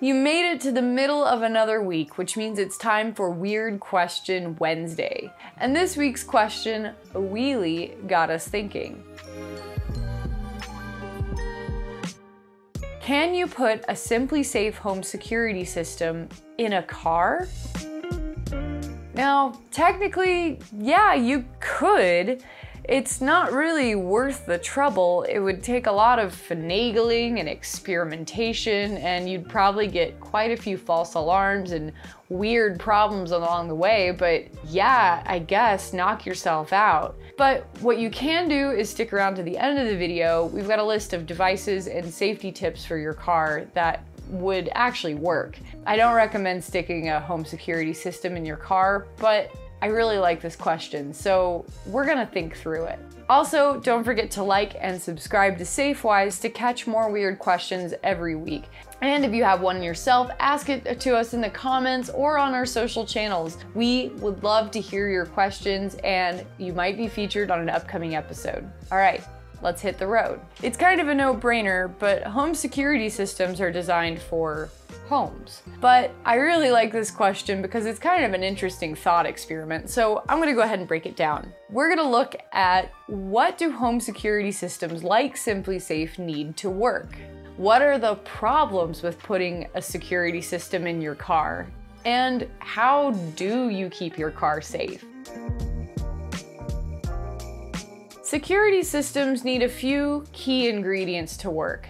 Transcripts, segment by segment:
You made it to the middle of another week, which means it's time for Weird Question Wednesday. And this week's question really got us thinking. Can you put a SimpliSafe home security system in a car? Now, technically, yeah, you could. It's not really worth the trouble. It would take a lot of finagling and experimentation, and you'd probably get quite a few false alarms and weird problems along the way, but yeah, I guess knock yourself out. But what you can do is stick around to the end of the video. We've got a list of devices and safety tips for your car that would actually work. I don't recommend sticking a home security system in your car, but I really like this question, so we're gonna think through it. Also, don't forget to like and subscribe to Safewise to catch more weird questions every week. And if you have one yourself, ask it to us in the comments or on our social channels. We would love to hear your questions, and you might be featured on an upcoming episode. All right, let's hit the road. It's kind of a no-brainer, but home security systems are designed for homes. But I really like this question because it's kind of an interesting thought experiment, so I'm gonna go ahead and break it down. We're gonna look at what do home security systems like SimpliSafe need to work? What are the problems with putting a security system in your car? And how do you keep your car safe? Security systems need a few key ingredients to work: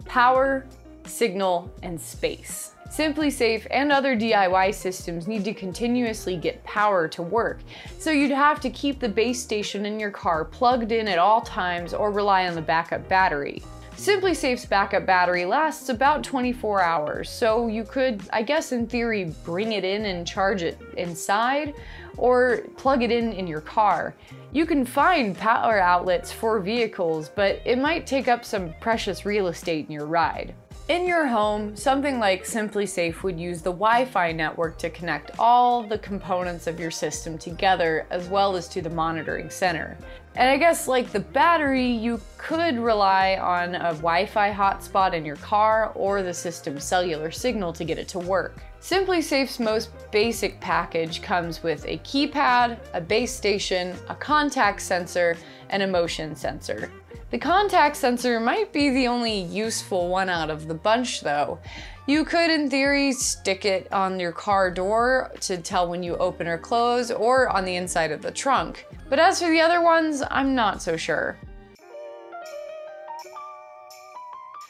power, signal, and space. SimpliSafe and other DIY systems need to continuously get power to work, so you'd have to keep the base station in your car plugged in at all times or rely on the backup battery. SimpliSafe's backup battery lasts about 24 hours, so you could, I guess in theory, bring it in and charge it inside, or plug it in your car. You can find power outlets for vehicles, but it might take up some precious real estate in your ride. In your home, something like SimpliSafe would use the Wi-Fi network to connect all the components of your system together, as well as to the monitoring center. And I guess like the battery, you could rely on a Wi-Fi hotspot in your car or the system's cellular signal to get it to work. SimpliSafe's most basic package comes with a keypad, a base station, a contact sensor, and a motion sensor. The contact sensor might be the only useful one out of the bunch though. You could in theory stick it on your car door to tell when you open or close, or on the inside of the trunk. But as for the other ones, I'm not so sure.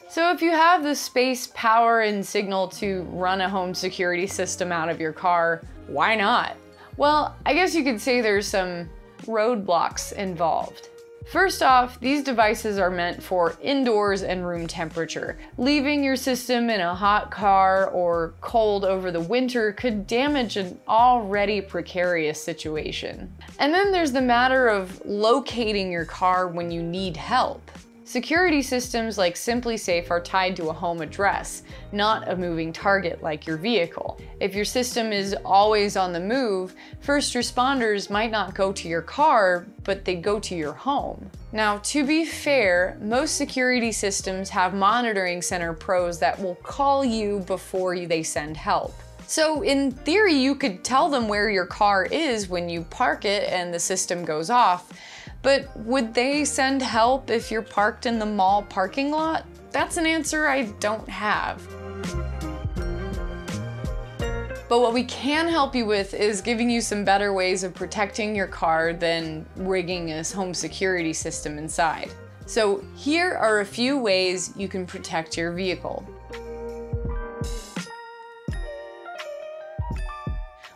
So if you have the space, power, and signal to run a home security system out of your car, why not? Well, I guess you could say there's some roadblocks involved. First off, these devices are meant for indoors and room temperature. Leaving your system in a hot car or cold over the winter could damage an already precarious situation. And then there's the matter of locating your car when you need help. Security systems like SimpliSafe are tied to a home address, not a moving target like your vehicle. If your system is always on the move, first responders might not go to your car, but they go to your home. Now, to be fair, most security systems have monitoring center pros that will call you before they send help. So in theory, you could tell them where your car is when you park it and the system goes off. But would they send help if you're parked in the mall parking lot? That's an answer I don't have. But what we can help you with is giving you some better ways of protecting your car than rigging a home security system inside. So here are a few ways you can protect your vehicle.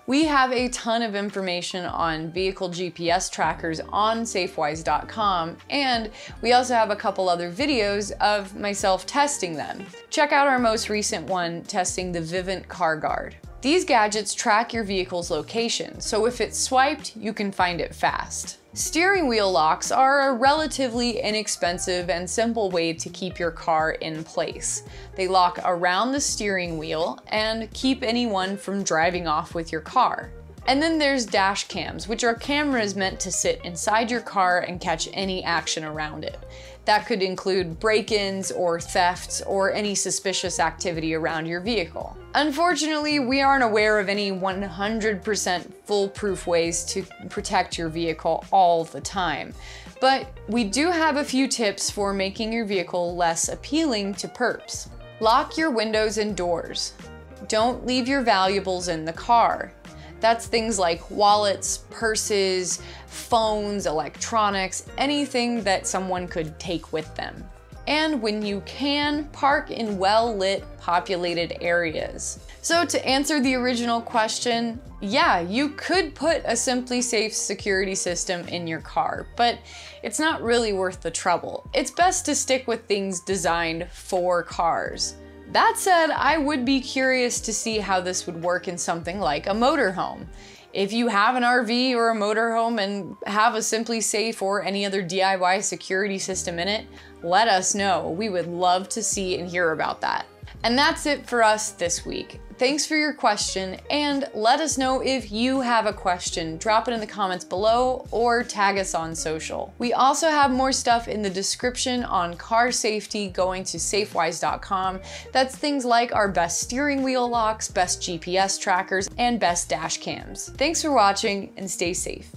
We have a ton of information on vehicle GPS trackers on Safewise.com, and we also have a couple other videos of myself testing them. Check out our most recent one testing the Vivint Car Guard. These gadgets track your vehicle's location, so if it's swiped, you can find it fast. Steering wheel locks are a relatively inexpensive and simple way to keep your car in place. They lock around the steering wheel and keep anyone from driving off with your car. And then there's dash cams, which are cameras meant to sit inside your car and catch any action around it. That could include break-ins or thefts or any suspicious activity around your vehicle. Unfortunately, we aren't aware of any 100% foolproof ways to protect your vehicle all the time. But we do have a few tips for making your vehicle less appealing to perps. Lock your windows and doors. Don't leave your valuables in the car. That's things like wallets, purses, phones, electronics, anything that someone could take with them. And when you can, park in well-lit, populated areas. So to answer the original question, yeah, you could put a SimpliSafe security system in your car, but it's not really worth the trouble. It's best to stick with things designed for cars. That said, I would be curious to see how this would work in something like a motorhome. If you have an RV or a motorhome and have a SimpliSafe or any other DIY security system in it, let us know. We would love to see and hear about that. And that's it for us this week. Thanks for your question, and let us know if you have a question. Drop it in the comments below or tag us on social. We also have more stuff in the description on car safety going to Safewise.com. That's things like our best steering wheel locks, best GPS trackers, and best dash cams. Thanks for watching and stay safe.